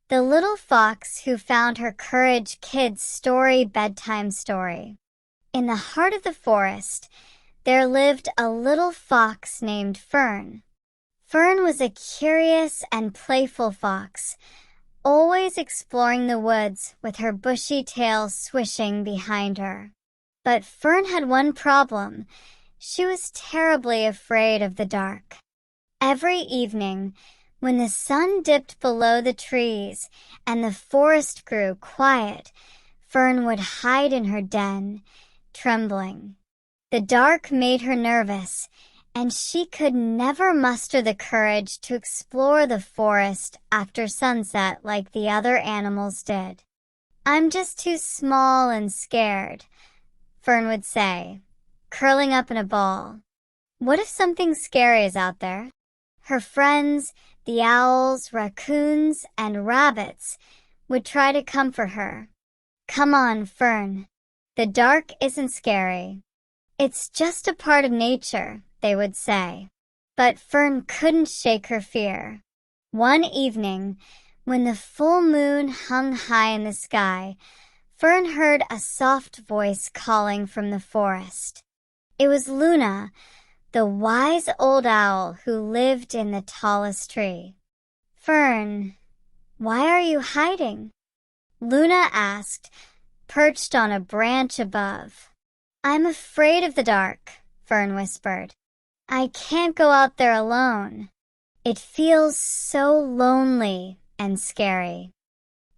The Little Fox Who Found Her Courage Kids Story Bedtime Story. In the heart of the forest, there lived a little fox named Fern. Fern was a curious and playful fox, always exploring the woods with her bushy tail swishing behind her. But Fern had one problem. She was terribly afraid of the dark. Every evening, when the sun dipped below the trees and the forest grew quiet, Fern would hide in her den, trembling. The dark made her nervous, and she could never muster the courage to explore the forest after sunset like the other animals did. "I'm just too small and scared," Fern would say, curling up in a ball. What if something scary is out there? Her friends, the owls, raccoons, and rabbits, would try to comfort her. "Come on, Fern. The dark isn't scary. It's just a part of nature," they would say. But Fern couldn't shake her fear. One evening, when the full moon hung high in the sky, Fern heard a soft voice calling from the forest. It was Luna, the wise old owl who lived in the tallest tree. "Fern, why are you hiding?" Luna asked, perched on a branch above. "I'm afraid of the dark," Fern whispered. "I can't go out there alone. It feels so lonely and scary."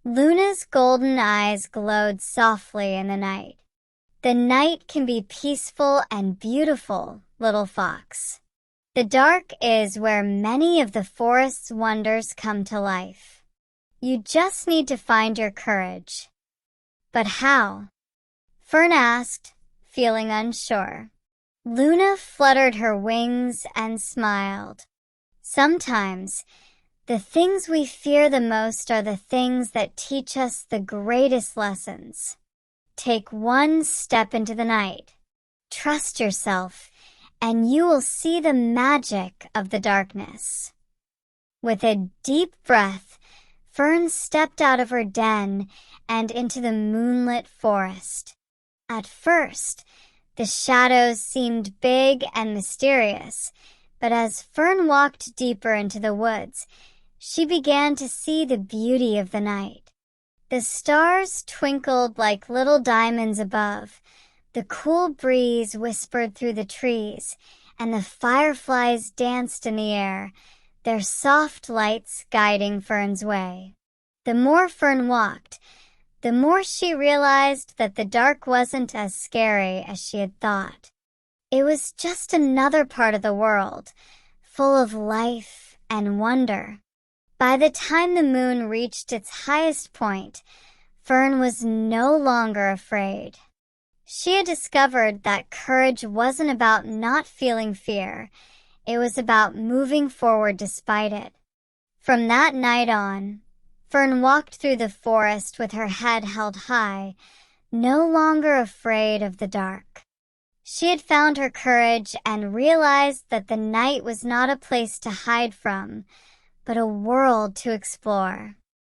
Luna's golden eyes glowed softly in the night. "The night can be peaceful and beautiful, little fox. The dark is where many of the forest's wonders come to life. You just need to find your courage." "But how?" Fern asked, feeling unsure. Luna fluttered her wings and smiled. "Sometimes, the things we fear the most are the things that teach us the greatest lessons. Take one step into the night. Trust yourself, and you will see the magic of the darkness." With a deep breath, Fern stepped out of her den and into the moonlit forest. At first, the shadows seemed big and mysterious, but as Fern walked deeper into the woods, she began to see the beauty of the night. The stars twinkled like little diamonds above, the cool breeze whispered through the trees, and the fireflies danced in the air, their soft lights guiding Fern's way. The more Fern walked, the more she realized that the dark wasn't as scary as she had thought. It was just another part of the world, full of life and wonder. By the time the moon reached its highest point, Fern was no longer afraid. She had discovered that courage wasn't about not feeling fear. It was about moving forward despite it. From that night on, Fern walked through the forest with her head held high, no longer afraid of the dark. She had found her courage and realized that the night was not a place to hide from, but a world to explore.